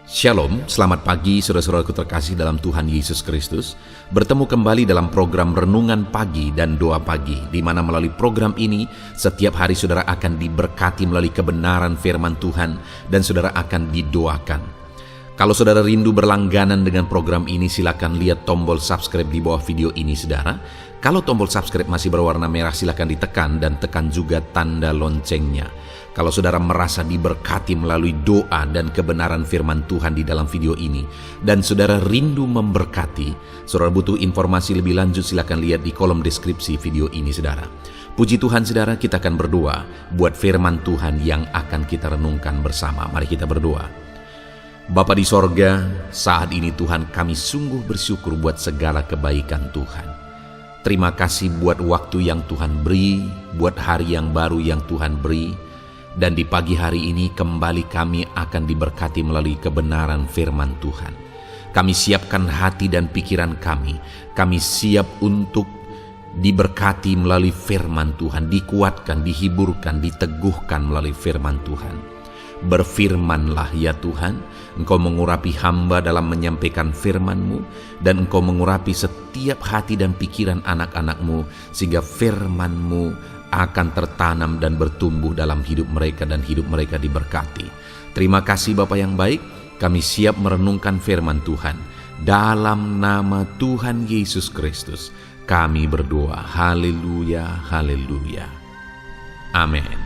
Shalom, selamat pagi saudara-saudaraku terkasih dalam Tuhan Yesus Kristus. Bertemu kembali dalam program Renungan Pagi dan Doa Pagi, di mana melalui program ini setiap hari saudara akan diberkati melalui kebenaran firman Tuhan dan saudara akan didoakan. Kalau saudara rindu berlangganan dengan program ini, silakan lihat tombol subscribe di bawah video ini saudara. Kalau tombol subscribe masih berwarna merah, silakan ditekan dan tekan juga tanda loncengnya. Kalau saudara merasa diberkati melalui doa dan kebenaran firman Tuhan di dalam video ini, dan saudara rindu memberkati, saudara butuh informasi lebih lanjut, silakan lihat di kolom deskripsi video ini saudara. Puji Tuhan saudara, kita akan berdoa buat firman Tuhan yang akan kita renungkan bersama. Mari kita berdoa. Bapa di sorga, saat ini Tuhan kami sungguh bersyukur buat segala kebaikan Tuhan. Terima kasih buat waktu yang Tuhan beri, buat hari yang baru yang Tuhan beri. Dan di pagi hari ini kembali kami akan diberkati melalui kebenaran firman Tuhan. Kami siapkan hati dan pikiran kami. Kami siap untuk diberkati melalui firman Tuhan, dikuatkan, dihiburkan, diteguhkan melalui firman Tuhan. Berfirmanlah ya Tuhan, Engkau mengurapi hamba dalam menyampaikan firman-Mu, dan Engkau mengurapi setiap hati dan pikiran anak-anak-Mu, sehingga firman-Mu akan tertanam dan bertumbuh dalam hidup mereka dan hidup mereka diberkati. Terima kasih Bapa yang baik, kami siap merenungkan firman Tuhan. Dalam nama Tuhan Yesus Kristus, kami berdoa. Haleluya, haleluya. Amin.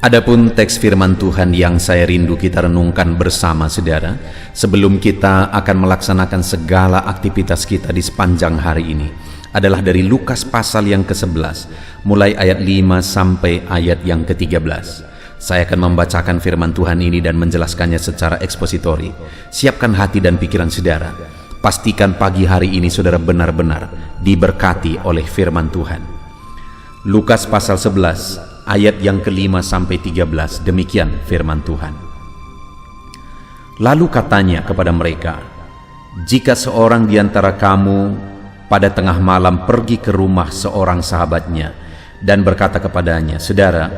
Adapun teks firman Tuhan yang saya rindu kita renungkan bersama saudara, sebelum kita akan melaksanakan segala aktivitas kita di sepanjang hari ini, adalah dari Lukas pasal yang ke-11, mulai ayat 5 sampai ayat yang ke-13. Saya akan membacakan firman Tuhan ini dan menjelaskannya secara ekspositori. Siapkan hati dan pikiran saudara. Pastikan pagi hari ini saudara benar-benar diberkati oleh firman Tuhan. Lukas pasal 11, ayat yang ke-5 sampai 13, demikian firman Tuhan. Lalu katanya kepada mereka, "Jika seorang di antara kamu pada tengah malam pergi ke rumah seorang sahabatnya dan berkata kepadanya, 'Saudara,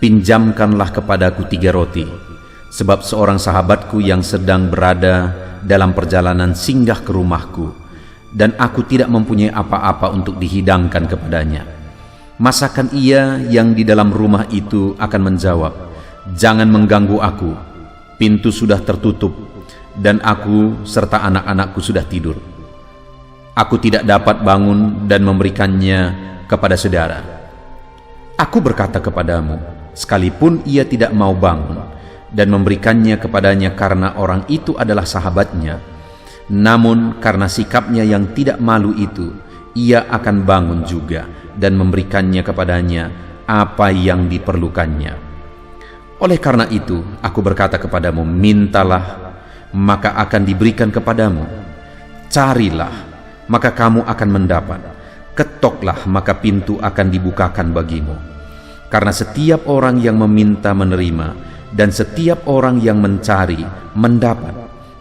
pinjamkanlah kepadaku 3 roti, sebab seorang sahabatku yang sedang berada dalam perjalanan singgah ke rumahku, dan aku tidak mempunyai apa-apa untuk dihidangkan kepadanya.' Masakan ia yang di dalam rumah itu akan menjawab, 'Jangan mengganggu aku, pintu sudah tertutup, dan aku serta anak-anakku sudah tidur. Aku tidak dapat bangun dan memberikannya kepada saudara.' Aku berkata kepadamu, sekalipun ia tidak mau bangun dan memberikannya kepadanya karena orang itu adalah sahabatnya, namun karena sikapnya yang tidak malu itu, ia akan bangun juga dan memberikannya kepadanya apa yang diperlukannya. Oleh karena itu, aku berkata kepadamu, mintalah, maka akan diberikan kepadamu. Carilah, maka kamu akan mendapat. Ketoklah, maka pintu akan dibukakan bagimu. Karena setiap orang yang meminta menerima, dan setiap orang yang mencari mendapat,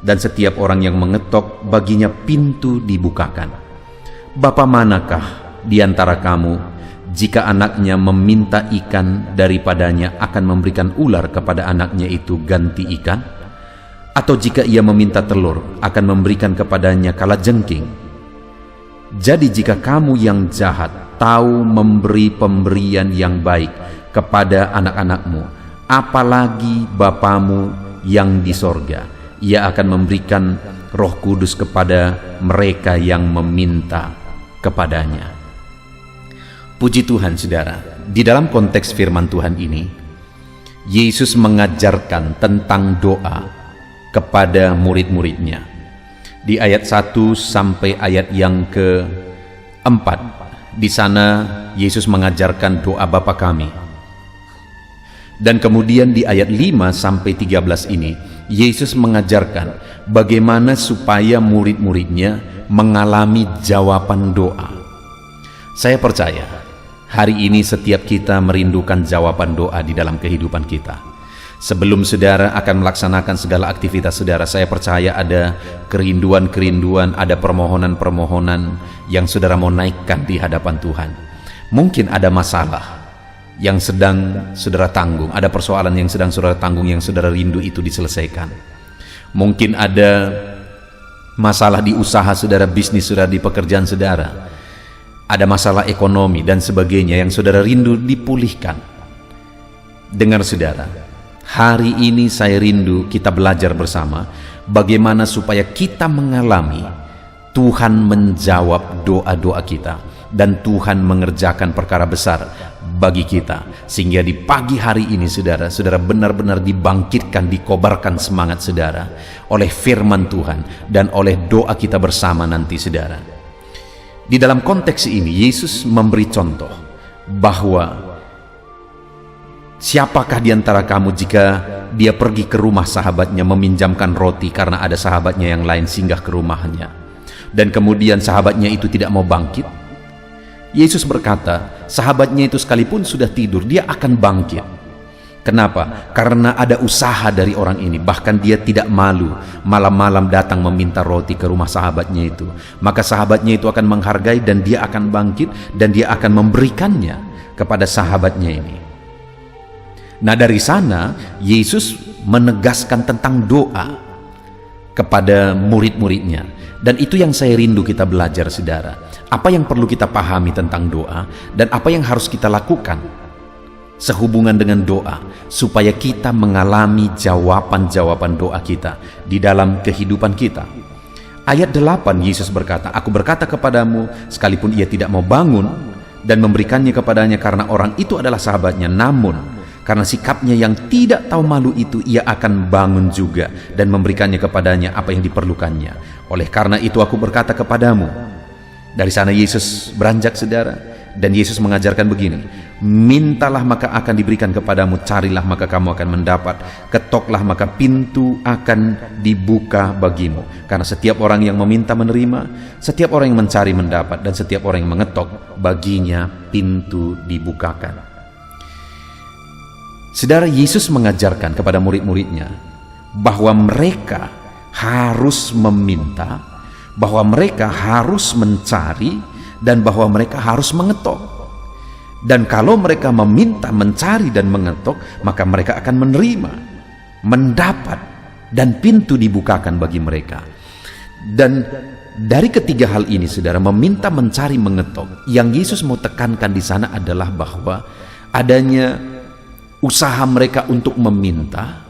dan setiap orang yang mengetok baginya pintu dibukakan. Bapa manakah di antara kamu, jika anaknya meminta ikan daripadanya, akan memberikan ular kepada anaknya itu ganti ikan? Atau jika ia meminta telur, akan memberikan kepadanya kalajengking? Jadi jika kamu yang jahat tahu memberi pemberian yang baik kepada anak-anakmu, apalagi Bapamu yang di sorga, ia akan memberikan Roh Kudus kepada mereka yang meminta kepadanya." Puji Tuhan saudara, di dalam konteks firman Tuhan ini, Yesus mengajarkan tentang doa kepada murid-muridnya. Di ayat 1 sampai ayat yang ke-4, di sana Yesus mengajarkan doa Bapa kami. Dan kemudian di ayat 5 sampai 13 ini, Yesus mengajarkan bagaimana supaya murid-muridnya mengalami jawaban doa. Saya percaya hari ini setiap kita merindukan jawaban doa di dalam kehidupan kita. Sebelum saudara akan melaksanakan segala aktivitas saudara, saya percaya ada kerinduan-kerinduan, ada permohonan-permohonan yang saudara mau naikkan di hadapan Tuhan. Mungkin ada masalah yang sedang saudara tanggung, ada persoalan yang sedang saudara tanggung, yang saudara rindu itu diselesaikan. Mungkin ada masalah di usaha saudara, bisnis saudara, di pekerjaan saudara. Ada masalah ekonomi dan sebagainya yang saudara rindu dipulihkan. Dengar saudara, hari ini saya rindu kita belajar bersama bagaimana supaya kita mengalami Tuhan menjawab doa-doa kita dan Tuhan mengerjakan perkara besar bagi kita, sehingga di pagi hari ini saudara benar-benar dibangkitkan, dikobarkan semangat saudara oleh firman Tuhan dan oleh doa kita bersama nanti saudara. Di dalam konteks ini Yesus memberi contoh bahwa siapakah di antara kamu jika dia pergi ke rumah sahabatnya meminjamkan roti karena ada sahabatnya yang lain singgah ke rumahnya, dan kemudian sahabatnya itu tidak mau bangkit? Yesus berkata, sahabatnya itu sekalipun sudah tidur, dia akan bangkit. Kenapa? Karena ada usaha dari orang ini. Bahkan dia tidak malu malam-malam datang meminta roti ke rumah sahabatnya itu. Maka sahabatnya itu akan menghargai dan dia akan bangkit dan dia akan memberikannya kepada sahabatnya ini. Nah, dari sana Yesus menegaskan tentang doa kepada murid-muridnya, dan itu yang saya rindu kita belajar saudara. Apa yang perlu kita pahami tentang doa dan apa yang harus kita lakukan sehubungan dengan doa supaya kita mengalami jawaban-jawaban doa kita di dalam kehidupan kita. Ayat 8 Yesus berkata, aku berkata kepadamu, sekalipun ia tidak mau bangun dan memberikannya kepadanya karena orang itu adalah sahabatnya, namun karena sikapnya yang tidak tahu malu itu, ia akan bangun juga dan memberikannya kepadanya apa yang diperlukannya. Oleh karena itu aku berkata kepadamu. Dari sana Yesus beranjak saudara, dan Yesus mengajarkan begini, mintalah maka akan diberikan kepadamu, carilah maka kamu akan mendapat, ketoklah maka pintu akan dibuka bagimu. Karena setiap orang yang meminta menerima, setiap orang yang mencari mendapat, dan setiap orang yang mengetok baginya pintu dibukakan. Saudara, Yesus mengajarkan kepada murid-muridnya bahwa mereka harus meminta, bahwa mereka harus mencari, dan bahwa mereka harus mengetok. Dan kalau mereka meminta, mencari, dan mengetok, maka mereka akan menerima, mendapat, dan pintu dibukakan bagi mereka. Dan dari ketiga hal ini saudara, meminta, mencari, mengetok, yang Yesus mau tekankan di sana adalah bahwa adanya usaha mereka untuk meminta,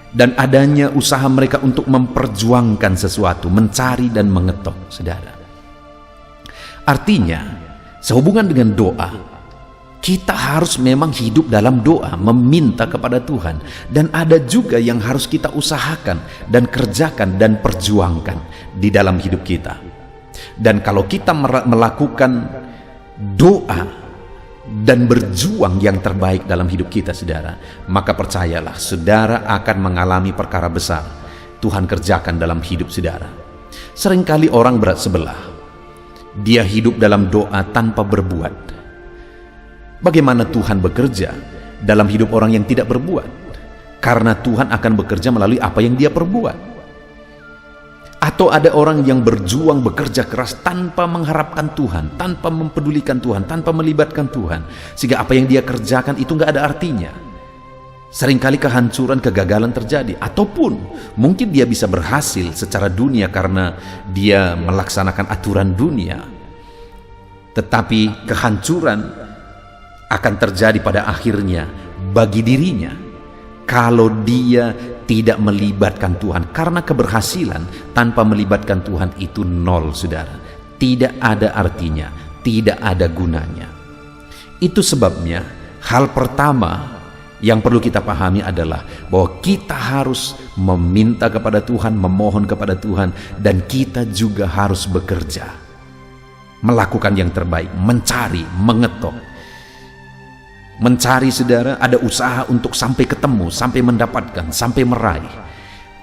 dan adanya usaha mereka untuk memperjuangkan sesuatu, mencari dan mengetok saudara. Artinya sehubungan dengan doa, kita harus memang hidup dalam doa, meminta kepada Tuhan, dan ada juga yang harus kita usahakan dan kerjakan dan perjuangkan di dalam hidup kita. Dan kalau kita melakukan doa dan berjuang yang terbaik dalam hidup kita saudara, maka percayalah saudara akan mengalami perkara besar Tuhan kerjakan dalam hidup saudara. Seringkali orang berat sebelah, dia hidup dalam doa tanpa berbuat. Bagaimana Tuhan bekerja dalam hidup orang yang tidak berbuat? Karena Tuhan akan bekerja melalui apa yang dia perbuat. Atau ada orang yang berjuang, bekerja keras tanpa mengharapkan Tuhan, tanpa mempedulikan Tuhan, tanpa melibatkan Tuhan, sehingga apa yang dia kerjakan itu nggak ada artinya. Seringkali kehancuran, kegagalan terjadi. Ataupun mungkin dia bisa berhasil secara dunia karena dia melaksanakan aturan dunia, tetapi kehancuran akan terjadi pada akhirnya bagi dirinya kalau dia tidak melibatkan Tuhan. Karena keberhasilan tanpa melibatkan Tuhan itu nol saudara, tidak ada artinya, tidak ada gunanya. Itu sebabnya hal pertama yang perlu kita pahami adalah bahwa kita harus meminta kepada Tuhan, memohon kepada Tuhan, dan kita juga harus bekerja, melakukan yang terbaik, mencari, mengetok. Mencari saudara, ada usaha untuk sampai ketemu, sampai mendapatkan, sampai meraih.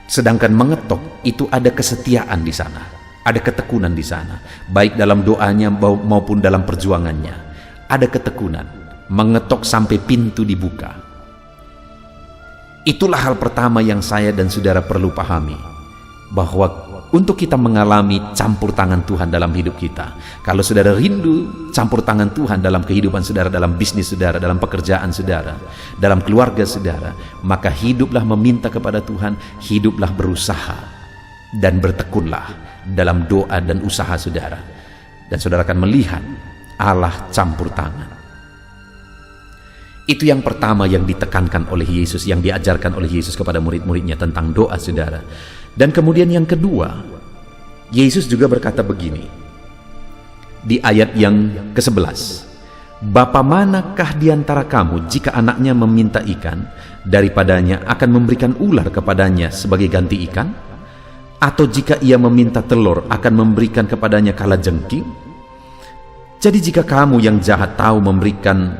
Sedangkan mengetok itu ada kesetiaan di sana, ada ketekunan di sana, baik dalam doanya maupun dalam perjuangannya. Ada ketekunan, mengetok sampai pintu dibuka. Itulah hal pertama yang saya dan saudara perlu pahami, bahwa untuk kita mengalami campur tangan Tuhan dalam hidup kita. Kalau saudara rindu campur tangan Tuhan dalam kehidupan saudara, dalam bisnis saudara, dalam pekerjaan saudara, dalam keluarga saudara, maka hiduplah meminta kepada Tuhan, hiduplah berusaha dan bertekunlah dalam doa dan usaha saudara. Dan saudara akan melihat Allah campur tangan. Itu yang pertama yang ditekankan oleh Yesus, yang diajarkan oleh Yesus kepada murid-muridnya tentang doa saudara. Dan kemudian yang kedua, Yesus juga berkata begini di ayat yang ke-11, Bapa manakah di antara kamu jika anaknya meminta ikan, daripadanya akan memberikan ular kepadanya sebagai ganti ikan? Atau jika ia meminta telur, akan memberikan kepadanya kalajengking? Jadi jika kamu yang jahat tahu memberikan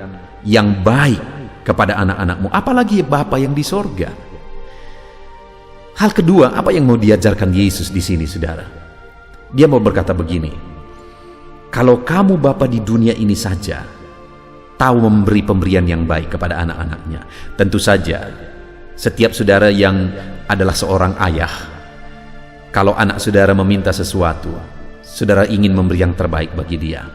yang baik kepada anak-anakmu, apalagi Bapa yang di sorga. Hal kedua, apa yang mau diajarkan Yesus di sini, saudara? Dia mau berkata begini, kalau kamu Bapa di dunia ini saja tahu memberi pemberian yang baik kepada anak-anaknya, tentu saja setiap saudara yang adalah seorang ayah, kalau anak saudara meminta sesuatu, saudara ingin memberi yang terbaik bagi dia.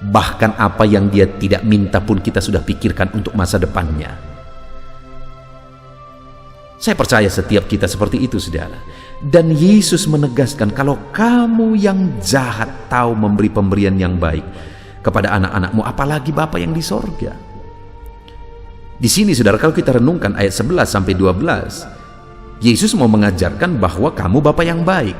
Bahkan apa yang dia tidak minta pun kita sudah pikirkan untuk masa depannya. Saya percaya setiap kita seperti itu, saudara. Dan Yesus menegaskan, kalau kamu yang jahat tahu memberi pemberian yang baik kepada anak-anakmu, apalagi Bapa yang di sorga. Di sini, saudara, kalau kita renungkan ayat 11 sampai 12, Yesus mau mengajarkan bahwa kamu Bapa yang baik.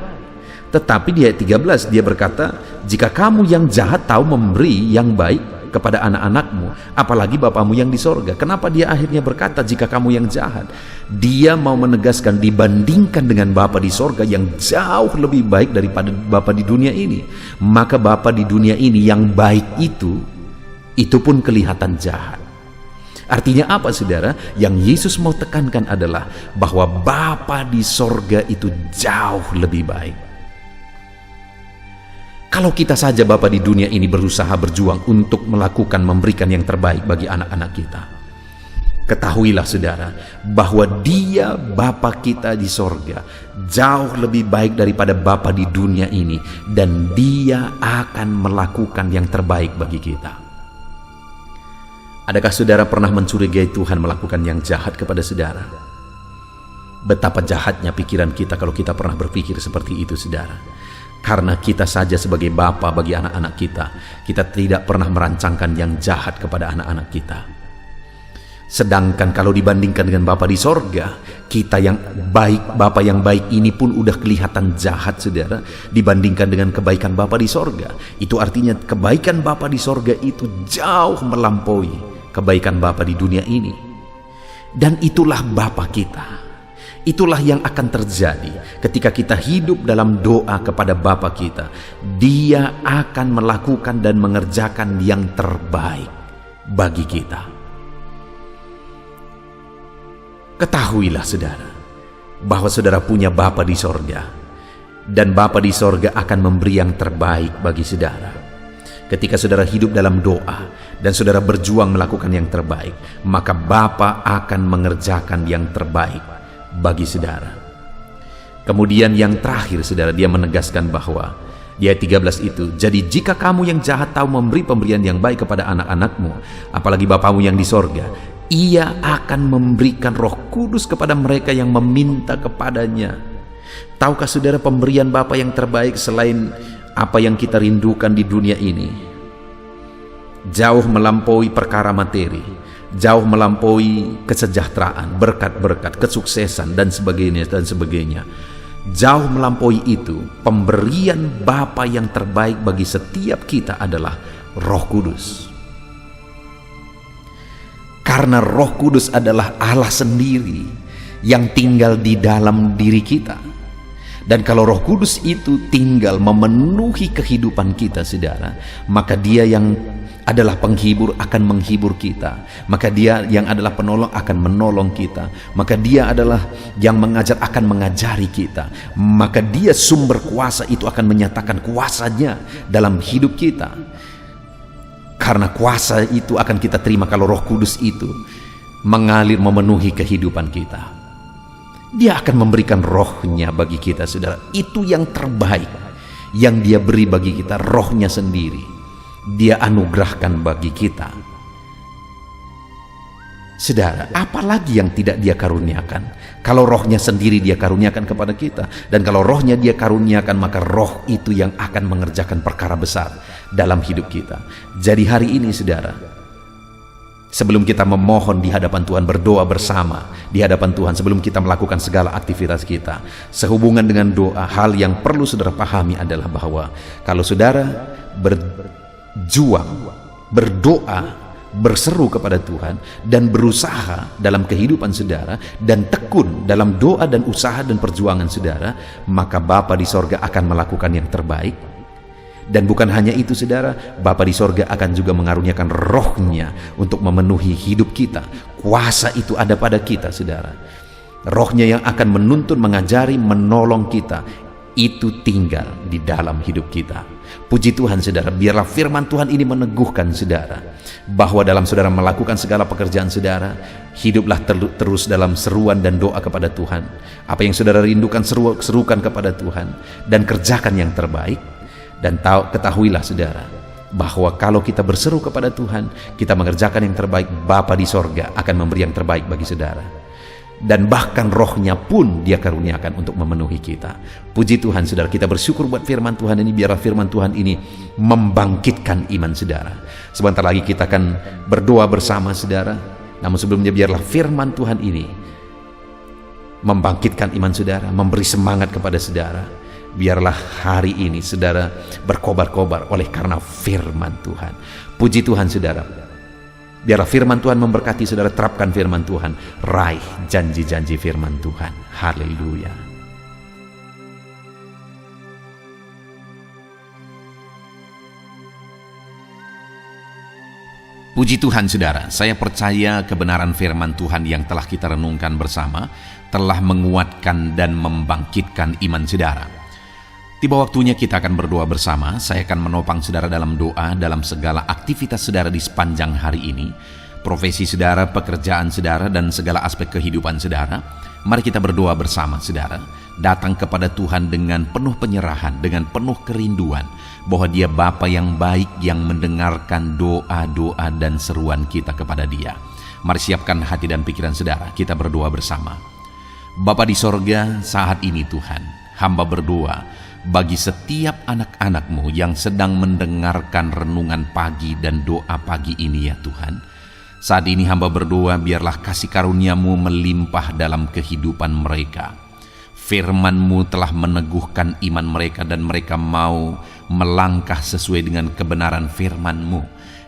Tetapi di ayat 13 dia berkata, jika kamu yang jahat tahu memberi yang baik kepada anak-anakmu, apalagi Bapamu yang di sorga. Kenapa dia akhirnya berkata jika kamu yang jahat? Dia mau menegaskan dibandingkan dengan Bapa di sorga yang jauh lebih baik daripada Bapa di dunia ini, maka Bapa di dunia ini yang baik itu pun kelihatan jahat. Artinya apa, saudara? Yang Yesus mau tekankan adalah bahwa Bapa di sorga itu jauh lebih baik. Kalau kita saja Bapa di dunia ini berusaha berjuang untuk melakukan, memberikan yang terbaik bagi anak-anak kita, ketahuilah saudara, bahwa Dia Bapa kita di sorga jauh lebih baik daripada Bapa di dunia ini, dan Dia akan melakukan yang terbaik bagi kita. Adakah saudara pernah mencurigai Tuhan melakukan yang jahat kepada saudara? Betapa jahatnya pikiran kita kalau kita pernah berpikir seperti itu, saudara. Karena kita saja sebagai Bapa bagi anak-anak kita tidak pernah merancangkan yang jahat kepada anak-anak kita. Sedangkan kalau dibandingkan dengan Bapa di sorga, kita yang baik, Bapa yang baik ini pun udah kelihatan jahat, saudara, dibandingkan dengan kebaikan Bapa di sorga. Itu artinya kebaikan Bapa di sorga itu jauh melampaui kebaikan Bapa di dunia ini. Dan itulah Bapa kita. Itulah yang akan terjadi ketika kita hidup dalam doa kepada Bapa kita. Dia akan melakukan dan mengerjakan yang terbaik bagi kita. Ketahuilah saudara, bahwa saudara punya Bapa di sorga, dan Bapa di sorga akan memberi yang terbaik bagi saudara. Ketika saudara hidup dalam doa dan saudara berjuang melakukan yang terbaik, maka Bapa akan mengerjakan yang terbaik bagi saudara. Kemudian yang terakhir, saudara, dia menegaskan bahwa di ayat 13 itu, jadi jika kamu yang jahat tahu memberi pemberian yang baik kepada anak-anakmu, apalagi Bapamu yang di sorga, Ia akan memberikan Roh Kudus kepada mereka yang meminta kepadanya. Tahukah saudara, pemberian Bapa yang terbaik selain apa yang kita rindukan di dunia ini jauh melampaui perkara materi, jauh melampaui kesejahteraan, berkat-berkat, kesuksesan dan sebagainya. Jauh melampaui itu, pemberian Bapa yang terbaik bagi setiap kita adalah Roh Kudus. Karena Roh Kudus adalah Allah sendiri yang tinggal di dalam diri kita. Dan kalau Roh Kudus itu tinggal memenuhi kehidupan kita, saudara, maka Dia yang adalah penghibur akan menghibur kita, maka Dia yang adalah penolong akan menolong kita, maka Dia adalah yang mengajar akan mengajari kita, maka Dia sumber kuasa itu akan menyatakan kuasanya dalam hidup kita. Karena kuasa itu akan kita terima kalau Roh Kudus itu mengalir memenuhi kehidupan kita. Dia akan memberikan rohnya bagi kita, saudara. Itu yang terbaik yang dia beri bagi kita, rohnya sendiri. Dia anugerahkan bagi kita. Saudara, apalagi yang tidak dia karuniakan? Kalau rohnya sendiri dia karuniakan kepada kita, dan kalau rohnya dia karuniakan, maka roh itu yang akan mengerjakan perkara besar dalam hidup kita. Jadi hari ini, saudara, sebelum kita memohon di hadapan Tuhan, berdoa bersama di hadapan Tuhan, sebelum kita melakukan segala aktivitas kita, sehubungan dengan doa, hal yang perlu saudara pahami adalah bahwa kalau saudara berjuang, berdoa, berseru kepada Tuhan, dan berusaha dalam kehidupan saudara, dan tekun dalam doa dan usaha dan perjuangan saudara, maka Bapa di sorga akan melakukan yang terbaik. Dan bukan hanya itu, saudara, Bapa di sorga akan juga mengaruniakan rohnya untuk memenuhi hidup kita. Kuasa itu ada pada kita, saudara. Rohnya yang akan menuntun, mengajari, menolong kita, itu tinggal di dalam hidup kita. Puji Tuhan, saudara, biarlah firman Tuhan ini meneguhkan saudara, bahwa dalam saudara melakukan segala pekerjaan saudara, hiduplah terus dalam seruan dan doa kepada Tuhan. Apa yang saudara rindukan, serukan kepada Tuhan, dan kerjakan yang terbaik. Dan ketahuilah, saudara, bahwa kalau kita berseru kepada Tuhan, kita mengerjakan yang terbaik, Bapa di sorga akan memberi yang terbaik bagi saudara. Dan bahkan rohnya pun dia karuniakan untuk memenuhi kita. Puji Tuhan, saudara, kita bersyukur buat firman Tuhan ini. Biarlah firman Tuhan ini membangkitkan iman saudara. Sebentar lagi kita akan berdoa bersama, saudara. Namun sebelumnya, biarlah firman Tuhan ini membangkitkan iman saudara, memberi semangat kepada saudara. Biarlah hari ini saudara berkobar-kobar oleh karena firman Tuhan. Puji Tuhan, saudara. Biarlah firman Tuhan memberkati saudara. Terapkan firman Tuhan, raih janji-janji firman Tuhan. Haleluya. Puji Tuhan, saudara. Saya percaya kebenaran firman Tuhan yang telah kita renungkan bersama telah menguatkan dan membangkitkan iman saudara. Tiba waktunya kita akan berdoa bersama. Saya akan menopang saudara dalam doa, dalam segala aktivitas saudara di sepanjang hari ini, profesi saudara, pekerjaan saudara, dan segala aspek kehidupan saudara. Mari kita berdoa bersama, saudara. Datang kepada Tuhan dengan penuh penyerahan, dengan penuh kerinduan, bahwa Dia Bapa yang baik, yang mendengarkan doa-doa dan seruan kita kepada Dia. Mari siapkan hati dan pikiran saudara, kita berdoa bersama. Bapa di sorga, saat ini Tuhan, hamba berdoa bagi setiap anak-anak-Mu yang sedang mendengarkan renungan pagi dan doa pagi ini, ya Tuhan. Saat ini hamba berdoa, biarlah kasih karunia-Mu melimpah dalam kehidupan mereka. Firman-Mu telah meneguhkan iman mereka, dan mereka mau melangkah sesuai dengan kebenaran firman-Mu.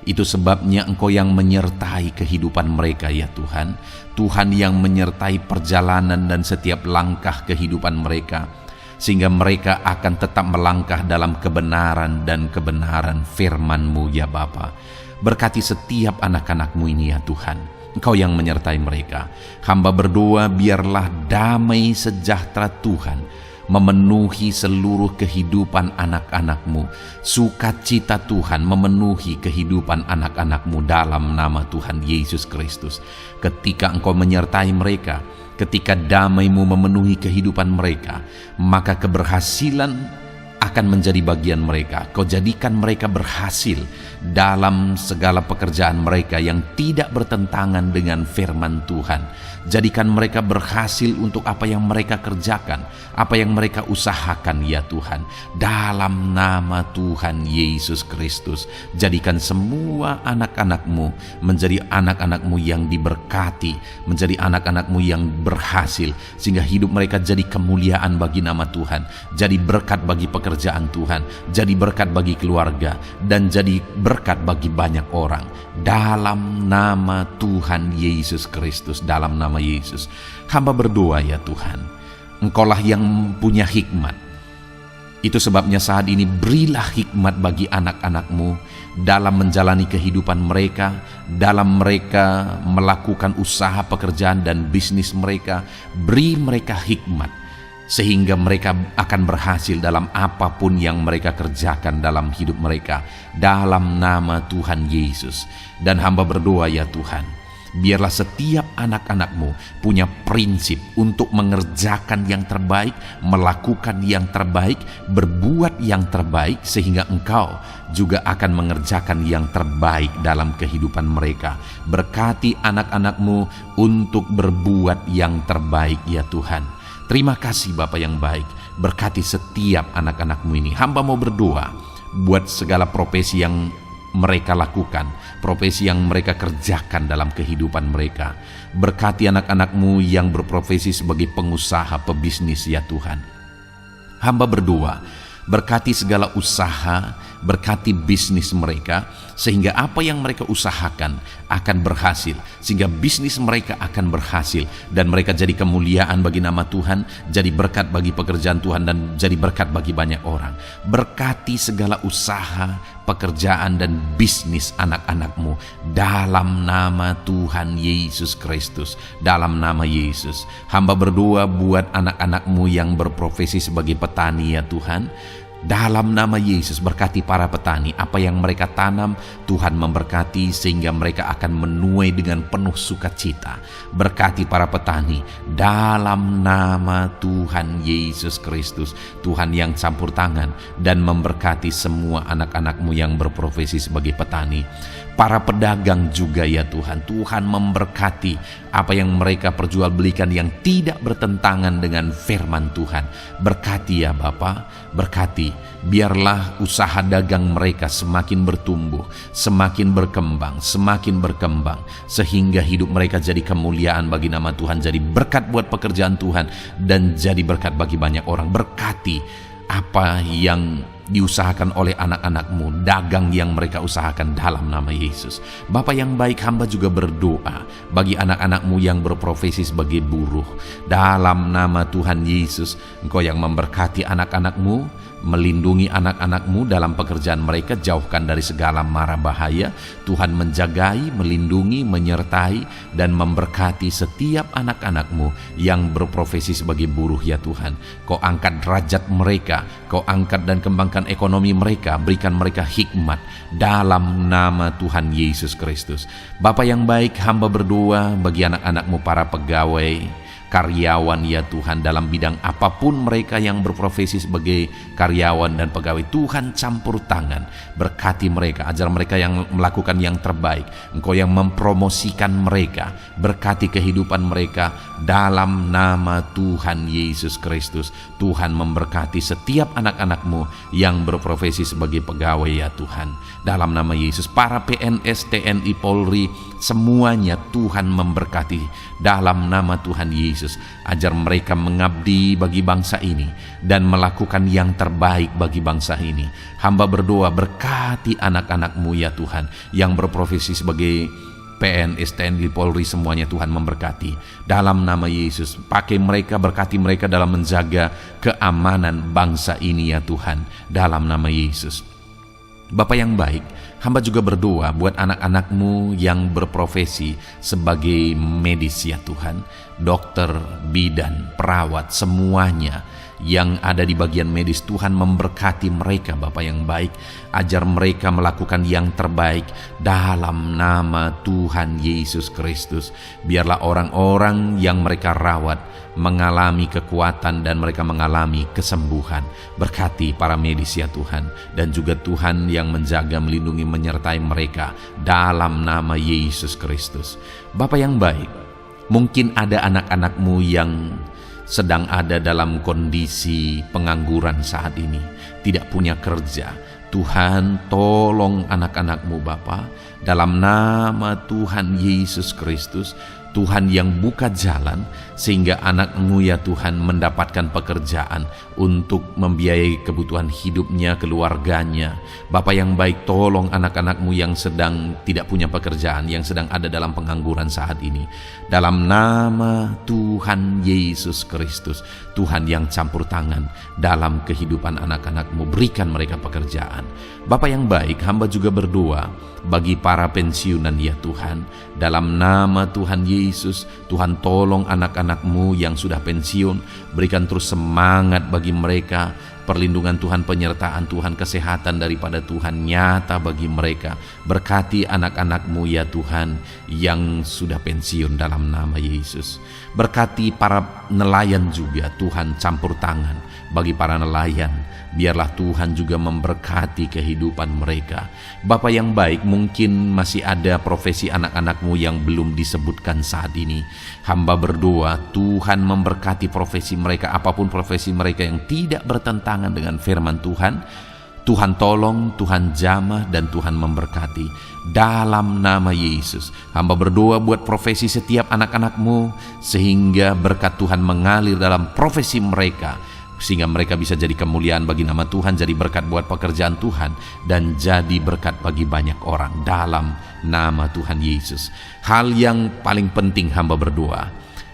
Itu sebabnya Engkau yang menyertai kehidupan mereka, ya Tuhan. Tuhan yang menyertai perjalanan dan setiap langkah kehidupan mereka, sehingga mereka akan tetap melangkah dalam kebenaran dan kebenaran firman-Mu, ya Bapa. Berkati setiap anak-anak-Mu ini, ya Tuhan. Engkau yang menyertai mereka. Hamba berdoa, biarlah damai sejahtera Tuhan memenuhi seluruh kehidupan anak-anak-Mu. Sukacita Tuhan memenuhi kehidupan anak-anak-Mu dalam nama Tuhan Yesus Kristus. Ketika Engkau menyertai mereka, ketika damai-Mu memenuhi kehidupan mereka, maka keberhasilan akan menjadi bagian mereka. Kau jadikan mereka berhasil dalam segala pekerjaan mereka yang tidak bertentangan dengan firman Tuhan. Jadikan mereka berhasil untuk apa yang mereka kerjakan, apa yang mereka usahakan, ya Tuhan. Dalam nama Tuhan Yesus Kristus, jadikan semua anak-anak-Mu menjadi anak-anak-Mu yang diberkati, menjadi anak-anak-Mu yang berhasil, sehingga hidup mereka jadi kemuliaan bagi nama Tuhan, jadi berkat bagi pekerjaan Tuhan, jadi berkat bagi keluarga, dan jadi berkat bagi banyak orang. Dalam nama Tuhan Yesus Kristus, dalam nama Yesus, hamba berdoa, ya Tuhan. Engkaulah yang punya hikmat. Itu sebabnya saat ini berilah hikmat bagi anak-anak-Mu dalam menjalani kehidupan mereka, dalam mereka melakukan usaha pekerjaan dan bisnis mereka. Beri mereka hikmat, sehingga mereka akan berhasil dalam apapun yang mereka kerjakan dalam hidup mereka, dalam nama Tuhan Yesus. Dan hamba berdoa, ya Tuhan, biarlah setiap anak-anakmu punya prinsip untuk mengerjakan yang terbaik, melakukan yang terbaik, berbuat yang terbaik, sehingga engkau juga akan mengerjakan yang terbaik dalam kehidupan mereka. Berkati anak-anakmu untuk berbuat yang terbaik ya Tuhan. Terima kasih Bapa yang baik, berkati setiap anak-anakmu ini. Hamba mau berdoa buat segala profesi yang mereka lakukan, profesi yang mereka kerjakan dalam kehidupan mereka. Berkati anak-anakmu yang berprofesi sebagai pengusaha, pebisnis ya Tuhan. Hamba berdoa, berkati segala usaha, berkati bisnis mereka, sehingga apa yang mereka usahakan akan berhasil, sehingga bisnis mereka akan berhasil, dan mereka jadi kemuliaan bagi nama Tuhan, jadi berkat bagi pekerjaan Tuhan, dan jadi berkat bagi banyak orang. Berkati segala usaha, pekerjaan, dan bisnis anak-anakmu dalam nama Tuhan Yesus Kristus. Dalam nama Yesus, hamba berdoa buat anak-anakmu yang berprofesi sebagai petani ya Tuhan. Dalam nama Yesus, berkati para petani, apa yang mereka tanam Tuhan memberkati, sehingga mereka akan menuai dengan penuh sukacita. Berkati para petani dalam nama Tuhan Yesus Kristus, Tuhan yang campur tangan dan memberkati semua anak-anakmu yang berprofesi sebagai petani. Para pedagang juga ya Tuhan, Tuhan memberkati apa yang mereka perjualbelikan yang tidak bertentangan dengan firman Tuhan. Berkati ya Bapa, berkati, biarlah usaha dagang mereka semakin bertumbuh, semakin berkembang, sehingga hidup mereka jadi kemuliaan bagi nama Tuhan, jadi berkat buat pekerjaan Tuhan, dan jadi berkat bagi banyak orang. Berkati apa yang diusahakan oleh anak-anakmu, dagang yang mereka usahakan dalam nama Yesus. Bapa yang baik, hamba juga berdoa bagi anak-anakmu yang berprofesi sebagai buruh. Dalam nama Tuhan Yesus, Engkau yang memberkati anak-anakmu, melindungi anak-anakmu dalam pekerjaan mereka, jauhkan dari segala mara bahaya. Tuhan menjagai, melindungi, menyertai, dan memberkati setiap anak-anakmu yang berprofesi sebagai buruh ya Tuhan. Kau angkat derajat mereka, Kau angkat dan kembangkan ekonomi mereka, berikan mereka hikmat dalam nama Tuhan Yesus Kristus. Bapa yang baik, hamba berdoa bagi anak-anakmu para pegawai, karyawan ya Tuhan, dalam bidang apapun mereka yang berprofesi sebagai karyawan dan pegawai. Tuhan campur tangan, berkati mereka, ajar mereka yang melakukan yang terbaik. Engkau yang mempromosikan mereka, berkati kehidupan mereka dalam nama Tuhan Yesus Kristus. Tuhan memberkati setiap anak-anakmu yang berprofesi sebagai pegawai ya Tuhan, dalam nama Yesus. Para PNS, TNI, Polri, semuanya Tuhan memberkati dalam nama Tuhan Yesus. Ajar mereka mengabdi bagi bangsa ini dan melakukan yang terbaik bagi bangsa ini. Hamba berdoa, berkati anak-anakmu ya Tuhan yang berprofesi sebagai PNS, TNI, Polri, semuanya Tuhan memberkati dalam nama Yesus. Pakai mereka, berkati mereka dalam menjaga keamanan bangsa ini ya Tuhan, dalam nama Yesus. Bapa yang baik, hamba juga berdoa buat anak-anakmu yang berprofesi sebagai medis ya Tuhan, dokter, bidan, perawat, semuanya yang ada di bagian medis. Tuhan memberkati mereka Bapa yang baik, ajar mereka melakukan yang terbaik dalam nama Tuhan Yesus Kristus. Biarlah orang-orang yang mereka rawat mengalami kekuatan dan mereka mengalami kesembuhan. Berkati para medis ya Tuhan, dan juga Tuhan yang menjaga, melindungi, menyertai mereka dalam nama Yesus Kristus. Bapa yang baik, mungkin ada anak-anakmu yang sedang ada dalam kondisi pengangguran saat ini, tidak punya kerja. Tuhan, tolong anak-anakmu Bapa, dalam nama Tuhan Yesus Kristus. Tuhan yang buka jalan sehingga anakmu ya Tuhan mendapatkan pekerjaan untuk membiayai kebutuhan hidupnya, keluarganya. Bapa yang baik, tolong anak-anakmu yang sedang tidak punya pekerjaan, yang sedang ada dalam pengangguran saat ini. Dalam nama Tuhan Yesus Kristus, Tuhan yang campur tangan dalam kehidupan anak-anakmu, berikan mereka pekerjaan. Bapa yang baik, hamba juga berdoa bagi para pensiunan ya Tuhan, dalam nama Tuhan Yesus. Tuhan tolong anak-anakmu yang sudah pensiun, berikan terus semangat bagi mereka. perlindungan Tuhan, penyertaan Tuhan, kesehatan daripada Tuhan nyata bagi mereka. Berkati anak-anak-Mu ya Tuhan yang sudah pensiun dalam nama Yesus. Berkati para nelayan juga Tuhan, campur tangan bagi para nelayan. Biarlah Tuhan juga memberkati kehidupan mereka. Bapa yang baik, mungkin masih ada profesi anak-anak-Mu yang belum disebutkan saat ini. Hamba berdoa Tuhan memberkati profesi mereka, apapun profesi mereka yang tidak bertentangan dengan firman Tuhan. Tuhan tolong, Tuhan jamah, dan Tuhan memberkati. Dalam nama Yesus, hamba berdoa buat profesi setiap anak-anak-Mu, sehingga berkat Tuhan mengalir dalam profesi mereka, sehingga mereka bisa jadi kemuliaan bagi nama Tuhan, jadi berkat buat pekerjaan Tuhan, dan jadi berkat bagi banyak orang dalam nama Tuhan Yesus. Hal yang paling penting hamba berdoa,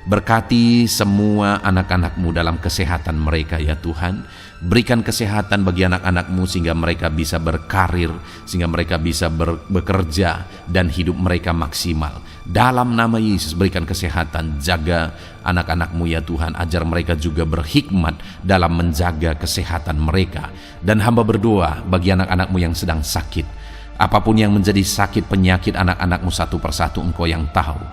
berkati semua anak-anak-Mu dalam kesehatan mereka ya Tuhan. Berikan kesehatan bagi anak-anak-Mu sehingga mereka bisa berkarir, sehingga mereka bisa bekerja dan hidup mereka maksimal. Dalam nama Yesus berikan kesehatan, jaga anak-anak-Mu ya Tuhan, ajar mereka juga berhikmat dalam menjaga kesehatan mereka. Dan hamba berdoa bagi anak-anak-Mu yang sedang sakit, apapun yang menjadi sakit penyakit anak-anak-Mu satu persatu Engkau yang tahu.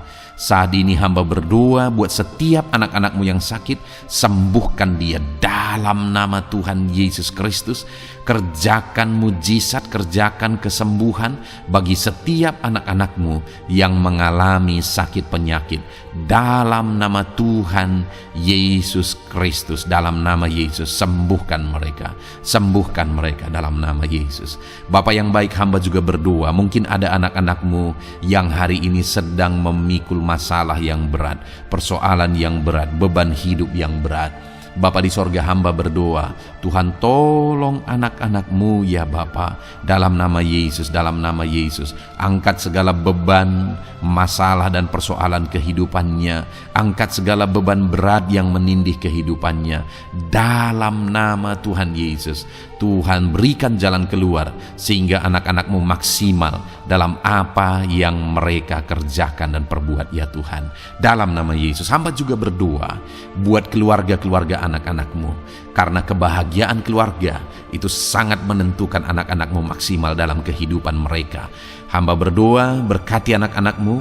Saat ini hamba berdoa buat setiap anak-anak-Mu yang sakit, sembuhkan dia dalam nama Tuhan Yesus Kristus. Kerjakan mujizat, kerjakan kesembuhan bagi setiap anak-anak-Mu yang mengalami sakit penyakit. Dalam nama Tuhan Yesus Kristus, dalam nama Yesus, sembuhkan mereka. Sembuhkan mereka dalam nama Yesus. Bapa yang baik, hamba juga berdoa, mungkin ada anak-anak-Mu yang hari ini sedang memikul masalah yang berat, persoalan yang berat, beban hidup yang berat. Bapa di sorga, hamba berdoa, Tuhan tolong anak-anak-Mu ya Bapa, dalam nama Yesus, dalam nama Yesus. Angkat segala beban, masalah dan persoalan kehidupannya. Angkat segala beban berat yang menindih kehidupannya. Dalam nama Tuhan Yesus, Tuhan berikan jalan keluar sehingga anak-anak-Mu maksimal dalam apa yang mereka kerjakan dan perbuat ya Tuhan. Dalam nama Yesus, hamba juga berdoa buat keluarga-keluarga anak-anak-Mu, karena kebahagiaan keluarga itu sangat menentukan anak-anak-Mu maksimal dalam kehidupan mereka. Hamba berdoa berkati anak-anak-Mu,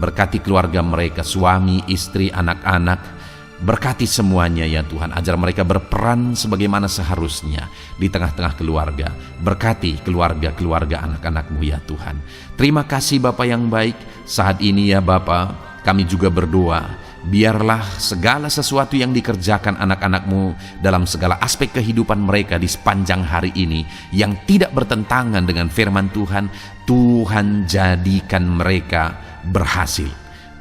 berkati keluarga mereka, suami, istri, anak-anak. Berkati semuanya ya Tuhan, ajar mereka berperan sebagaimana seharusnya di tengah-tengah keluarga. Berkati keluarga-keluarga anak-anak-Mu ya Tuhan. Terima kasih Bapa yang baik. Saat ini ya Bapa, kami juga berdoa, biarlah segala sesuatu yang dikerjakan anak-anak-Mu dalam segala aspek kehidupan mereka di sepanjang hari ini yang tidak bertentangan dengan firman Tuhan, Tuhan jadikan mereka berhasil.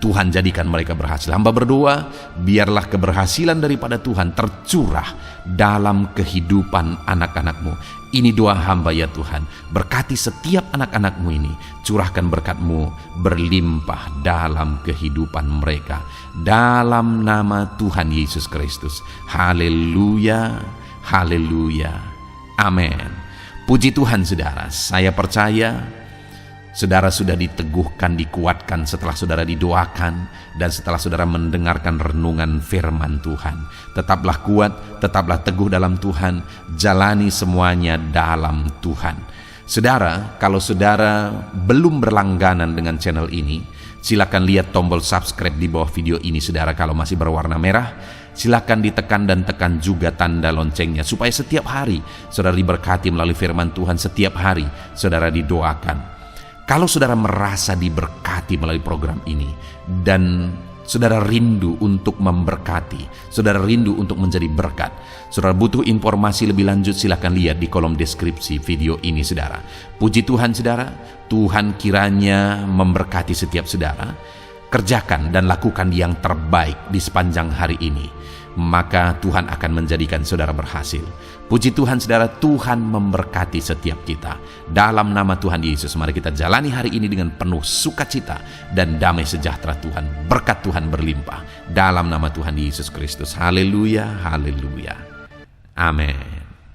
Tuhan jadikan mereka berhasil. Hamba berdoa, biarlah keberhasilan daripada Tuhan tercurah dalam kehidupan anak-anak-Mu. Ini doa hamba ya Tuhan. Berkati setiap anak-anak-Mu ini. Curahkan berkat-Mu berlimpah dalam kehidupan mereka. Dalam nama Tuhan Yesus Kristus. Haleluya, haleluya, amin. Puji Tuhan saudara, saya percaya saudara sudah diteguhkan, dikuatkan setelah saudara didoakan dan setelah saudara mendengarkan renungan firman Tuhan. Tetaplah kuat, tetaplah teguh dalam Tuhan, jalani semuanya dalam Tuhan. Saudara, kalau saudara belum berlangganan dengan channel ini, silakan lihat tombol subscribe di bawah video ini saudara. Kalau masih berwarna merah, silakan ditekan dan tekan juga tanda loncengnya supaya setiap hari saudara diberkati melalui firman Tuhan. Setiap hari saudara didoakan. Kalau saudara merasa diberkati melalui program ini dan saudara rindu untuk memberkati, saudara rindu untuk menjadi berkat, saudara butuh informasi lebih lanjut, silakan lihat di kolom deskripsi video ini saudara. Puji Tuhan saudara, Tuhan kiranya memberkati setiap saudara. Kerjakan dan lakukan yang terbaik di sepanjang hari ini, maka Tuhan akan menjadikan saudara berhasil. Puji Tuhan saudara, Tuhan memberkati setiap kita. Dalam nama Tuhan Yesus, mari kita jalani hari ini dengan penuh sukacita dan damai sejahtera Tuhan. Berkat Tuhan berlimpah. Dalam nama Tuhan Yesus Kristus. Haleluya, haleluya. Amin.